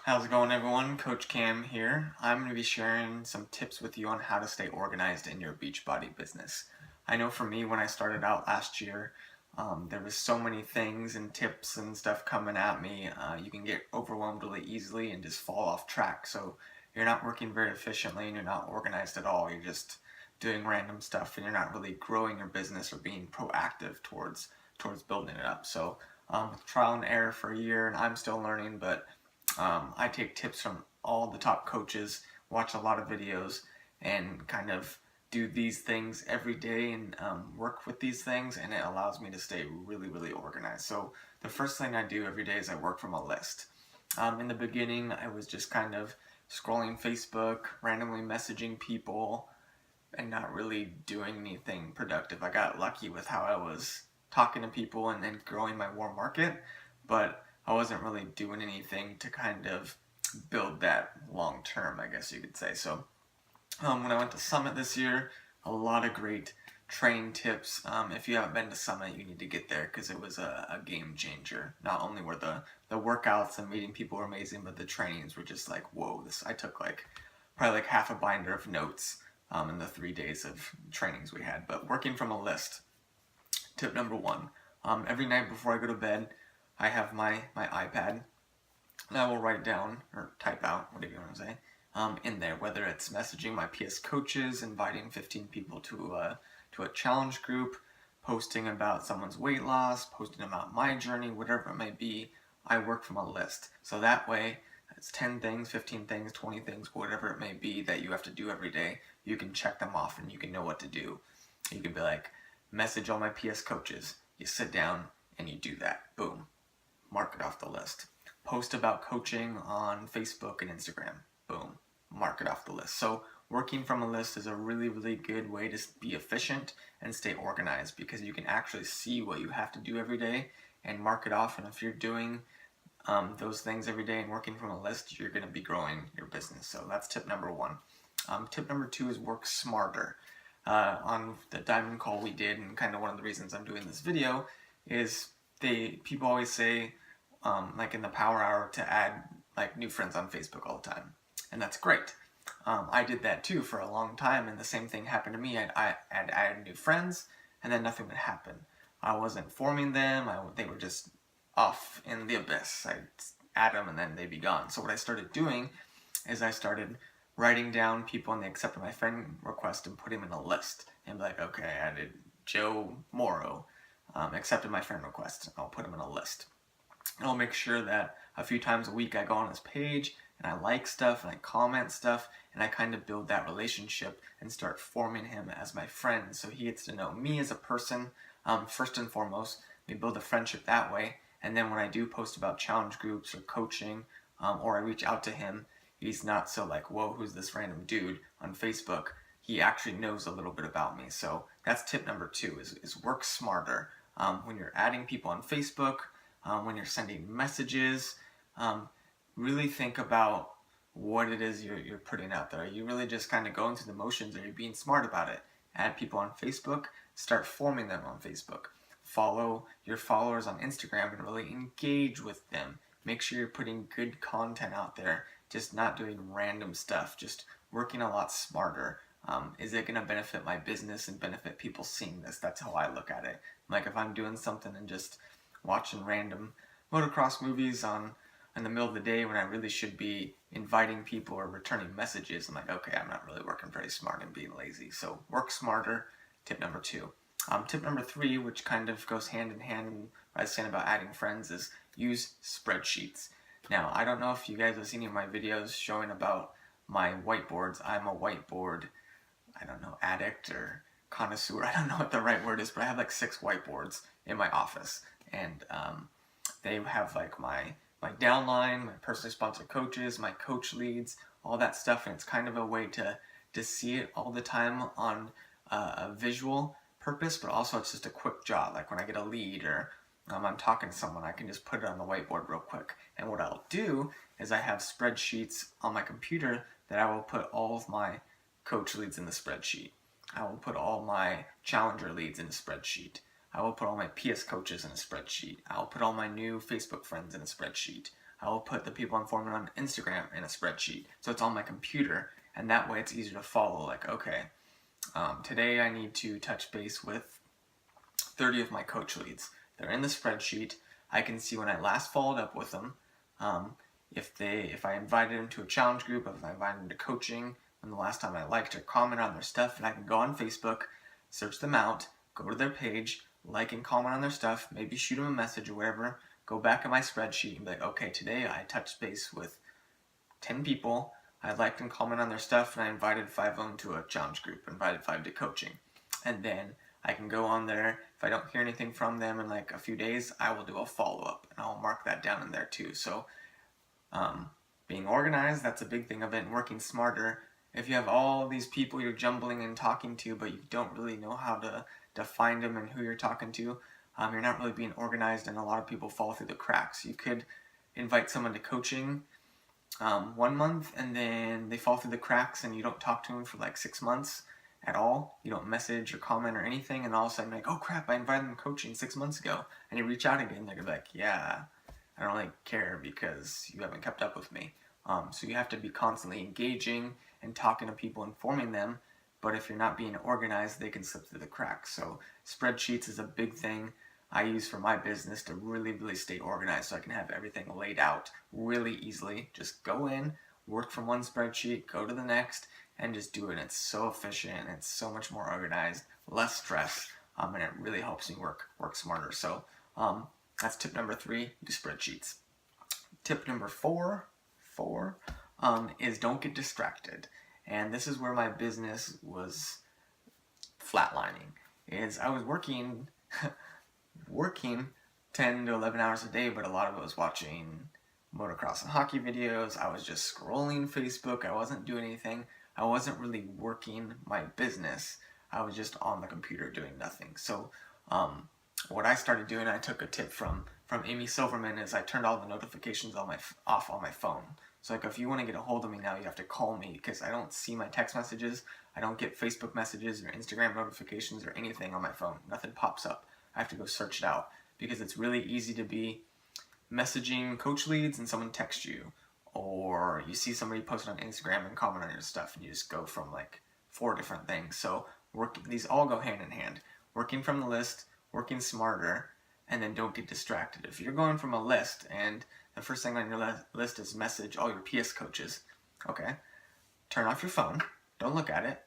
How's it going, everyone? Coach Cam here. I'm going to be sharing some tips with you on how to stay organized in your Beachbody business. I know for me, when I started out last year, there was so many things and tips and stuff coming at me. You can get overwhelmed really easily and just fall off track. So you're not working very efficiently and you're not organized at all. You're just doing random stuff and you're not really growing your business or being proactive towards building it up. So with trial and error for a year, and I'm still learning, but I take tips from all the top coaches, watch a lot of videos, and kind of do these things every day and work with these things, and it allows me to stay really, really organized. So the first thing I do every day is I work from a list. In the beginning, I was just kind of scrolling Facebook, randomly messaging people, and not really doing anything productive. I got lucky with how I was talking to people and then growing my warm market, but I wasn't really doing anything to kind of build that long term, I guess you could say. So when I went to Summit this year, a lot of great training tips. If you haven't been to Summit, you need to get there because it was a game changer. Not only were the workouts and meeting people were amazing, but the trainings were just like, whoa, I took probably like half a binder of notes in the 3 days of trainings we had. But working from a list, tip number one, every night before I go to bed, I have my iPad, and I will write down or type out, whatever you want to say, in there, whether it's messaging my PS coaches, inviting 15 people to a challenge group, posting about someone's weight loss, posting about my journey, whatever it may be. I work from a list. So that way, it's 10 things, 15 things, 20 things, whatever it may be that you have to do every day. You can check them off and you can know what to do. You can be like, message all my PS coaches. You sit down and you do that. Boom. Mark it off the list. Post about coaching on Facebook and Instagram. Boom. Mark it off the list. So working from a list is a really, really good way to be efficient and stay organized because you can actually see what you have to do every day and mark it off. And if you're doing those things every day and working from a list, you're going to be growing your business. So that's tip number one. Tip number two is work smarter. On the diamond call we did, and kind of one of the reasons I'm doing this video is people always say like in the power hour to add like new friends on Facebook all the time, and that's great. I did that too for a long time, and the same thing happened to me. I'd add new friends, and then nothing would happen. I wasn't forming them. They were just off in the abyss. I'd add them, and then they'd be gone. So what I started doing is I started writing down people, and they accepted my friend request and put them in a list, and be like, okay, I added Joe Morrow, accepted my friend request. I'll put him in a list. And I'll make sure that a few times a week I go on his page and I like stuff and I comment stuff and I kind of build that relationship and start forming him as my friend so he gets to know me as a person first and foremost. We build a friendship that way, and then when I do post about challenge groups or coaching or I reach out to him, he's not so like, whoa, who's this random dude on Facebook? He actually knows a little bit about me. So that's tip number two is work smarter. When you're adding people on Facebook, when you're sending messages, really think about what it is you're putting out there. Are you really just kind of going through the motions, or are you being smart about it? Add people on Facebook, start forming them on Facebook. Follow your followers on Instagram and really engage with them. Make sure you're putting good content out there, just not doing random stuff, just working a lot smarter. Is it going to benefit my business and benefit people seeing this? That's how I look at it. Like if I'm doing something and just watching random motocross movies in the middle of the day when I really should be inviting people or returning messages, I'm like, okay, I'm not really working very smart and being lazy. So work smarter, tip number two. Tip number three, which kind of goes hand in hand with what I was saying about adding friends, is use spreadsheets. Now, I don't know if you guys have seen any of my videos showing about my whiteboards. I'm a whiteboard, I don't know, addict or connoisseur. I don't know what the right word is, but I have like 6 whiteboards in my office. And they have like my downline, my personally sponsored coaches, my coach leads, all that stuff. And it's kind of a way to see it all the time on a visual purpose, but also it's just a quick job. Like when I get a lead or I'm talking to someone, I can just put it on the whiteboard real quick. And what I'll do is I have spreadsheets on my computer that I will put all of my coach leads in the spreadsheet. I will put all my challenger leads in a spreadsheet. I will put all my PS coaches in a spreadsheet. I'll put all my new Facebook friends in a spreadsheet. I will put the people I'm forming on Instagram in a spreadsheet. So it's on my computer, and that way it's easier to follow. Like, okay, today I need to touch base with 30 of my coach leads. They're in the spreadsheet. I can see when I last followed up with them. If I invited them to a challenge group, if I invited them to coaching, when the last time I liked or commented on their stuff, and I can go on Facebook, search them out, go to their page, like and comment on their stuff, maybe shoot them a message or whatever, go back in my spreadsheet and be like, okay, today I touched base with 10 people, I liked and commented on their stuff, and I invited 5 of them to a challenge group, invited 5 to coaching. And then I can go on there. If I don't hear anything from them in like a few days, I will do a follow-up, and I'll mark that down in there too. So being organized, that's a big thing of it, and working smarter. If you have all these people you're jumbling and talking to, but you don't really know how to find them and who you're talking to, you're not really being organized, and a lot of people fall through the cracks. You could invite someone to coaching 1 month, and then they fall through the cracks, and you don't talk to them for like 6 months at all. You don't message or comment or anything, and all of a sudden you're like, oh crap, I invited them to coaching 6 months ago, and you reach out again, they're gonna be like, yeah, I don't really care because you haven't kept up with me. So you have to be constantly engaging and talking to people, informing them, but if you're not being organized, they can slip through the cracks. So spreadsheets is a big thing I use for my business to really stay organized, so I can have everything laid out really easily. Just go in, work from one spreadsheet, go to the next, and just do it. It's so efficient, it's so much more organized, less stress, and it really helps me work smarter. So that's tip number 3, do spreadsheets. Tip number 4 is don't get distracted. And this is where my business was flatlining. Is I was working 10 to 11 hours a day, but a lot of it was watching motocross and hockey videos. I was just scrolling Facebook. I wasn't doing anything. I wasn't really working my business. I was just on the computer doing nothing. So what I started doing, I took a tip from Amy Silverman, is I turned all the notifications off on my phone. So like if you want to get a hold of me now, you have to call me, because I don't see my text messages. I don't get Facebook messages or Instagram notifications or anything on my phone. Nothing pops up. I have to go search it out, because it's really easy to be messaging coach leads and someone texts you, or you see somebody post on Instagram and comment on your stuff, and you just go from like 4 different things. So these all go hand in hand. Working from the list, working smarter, and then don't get distracted. If you're going from a list and the first thing on your list is message all your PS coaches, okay, turn off your phone, don't look at it,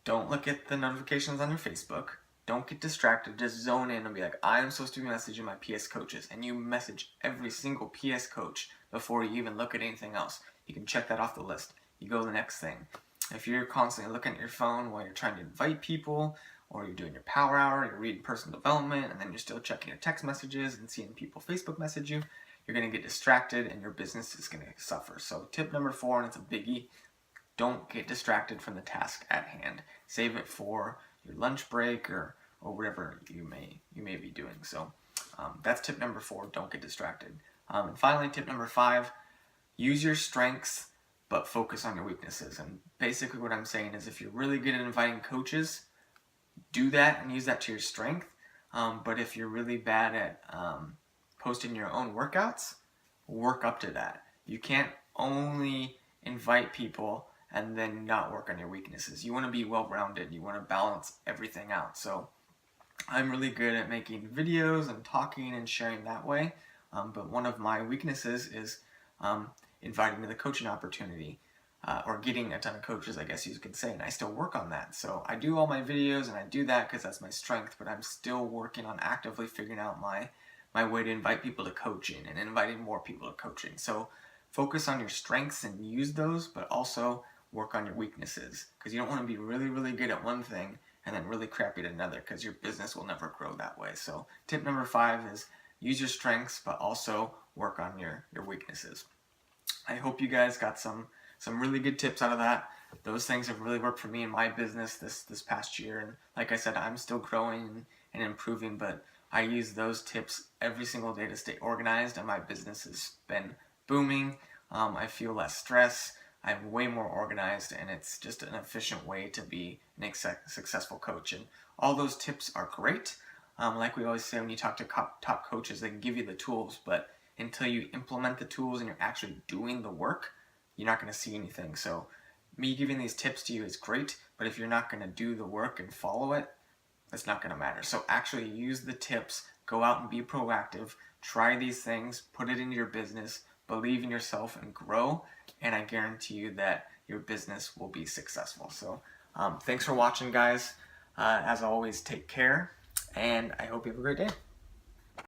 don't look at the notifications on your Facebook, don't get distracted, just zone in and be like, I am supposed to be messaging my PS coaches, and you message every single PS coach before you even look at anything else. You can check that off the list. You go to the next thing. If you're constantly looking at your phone while you're trying to invite people, or you're doing your power hour, you're reading personal development, and then you're still checking your text messages and seeing people Facebook message you, you're going to get distracted and your business is going to suffer. So tip number 4, and it's a biggie, don't get distracted from the task at hand. Save it for your lunch break or whatever you may be doing. So that's tip number 4, don't get distracted. And finally, tip number 5, use your strengths but focus on your weaknesses. And basically what I'm saying is, if you're really good at inviting coaches, do that and use that to your strength. But if you're really bad at posting your own workouts, work up to that. You can't only invite people and then not work on your weaknesses. You want to be well-rounded. You want to balance everything out. So I'm really good at making videos and talking and sharing that way. But one of my weaknesses is inviting to the coaching opportunity. Or getting a ton of coaches, I guess you could say, and I still work on that. So I do all my videos and I do that because that's my strength, but I'm still working on actively figuring out my way to invite people to coaching and inviting more people to coaching. So focus on your strengths and use those, but also work on your weaknesses, because you don't want to be really good at one thing and then really crappy at another, because your business will never grow that way. So tip number 5 is use your strengths, but also work on your weaknesses. I hope you guys got some really good tips out of that. Those things have really worked for me in my business this past year. And like I said, I'm still growing and improving, but I use those tips every single day to stay organized, and my business has been booming. I feel less stress. I'm way more organized, and it's just an efficient way to be a successful coach. And all those tips are great. Like we always say, when you talk to top coaches, they can give you the tools, but until you implement the tools and you're actually doing the work, you're not going to see anything. So me giving these tips to you is great, but if you're not going to do the work and follow it, it's not going to matter. So actually use the tips, go out and be proactive, try these things, put it into your business, believe in yourself and grow, and I guarantee you that your business will be successful. So thanks for watching, guys. As always, take care, and I hope you have a great day.